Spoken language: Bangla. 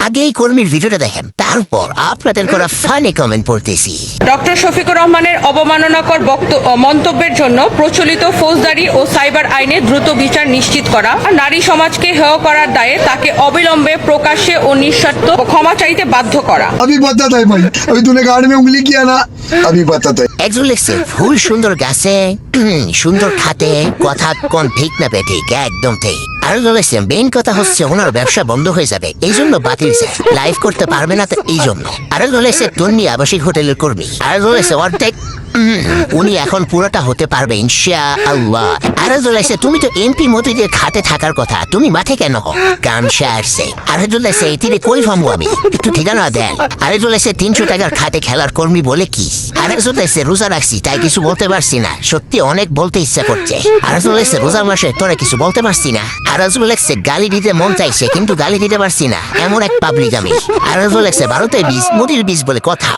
আগে এই কর্মীর ভিডিওটা দেখেন, তারপর আপনাদের করা ফানি কমেন্ট পড়তেছি। ডক্টর শফিকুর রহমানের অবমাননাকর মন্তব্যের জন্য প্রচলিত ফৌজদারি ও সাইবার আইনে দ্রুত বিচার নিশ্চিত করা, নারী সমাজকে হেয় করার দায়ে তাকে অবিলম্বে প্রকাশ্যে ও নিঃশর্ত ক্ষমা চাইতে বাধ্য করা। अभी बताता है भाई, अभी तूने गार्ड में उंगली किया ना, अभी बताता है। একজন লিখছে ফুল সুন্দর গাছে সুন্দর খাতে, কথা কোন ঠিক না বেঠিক, একদম ঠিক। আর বলেছে মেইন কথা হচ্ছে ওনার ব্যবসা বন্ধ হয়ে যাবে, এই জন্য বাতিল লাইভ করতে পারবে না, তো এই জন্য। আর বলেছে তন্নি আবাসিক হোটেলের কর্মী। আর বলেছে অর্ধেক উনি এখন পুরোটা হতে পারবে ইনশাআল্লাহ। আর বলেছে তুমি তো এমপি মোদিদের খাতে থাকার কথা, তুমি মাঠে কেন হো? কামসা আসছে। আর বলেছে তিনি কই ভামু আমি, একটু ঠিকানা দেন। আর বলেছে 300 টাকার খাতে খেলার কর্মী বলে কি? আর বলেছে রোজা রাখছি তাই কিছু বলতে পারছি না, সত্যি অনেক বলতে ইচ্ছা করছে। আর বলেছে রোজা মাসে তোরা কিছু বলতে পারছি না। আর বলেছে গালি দিতে মন চাইছে কিন্তু গালি দিতে পারছি না, এমন এক পাবলিক আমি। আর বলেছে ভারতের বীজ মোদির বীজ বলে কথা।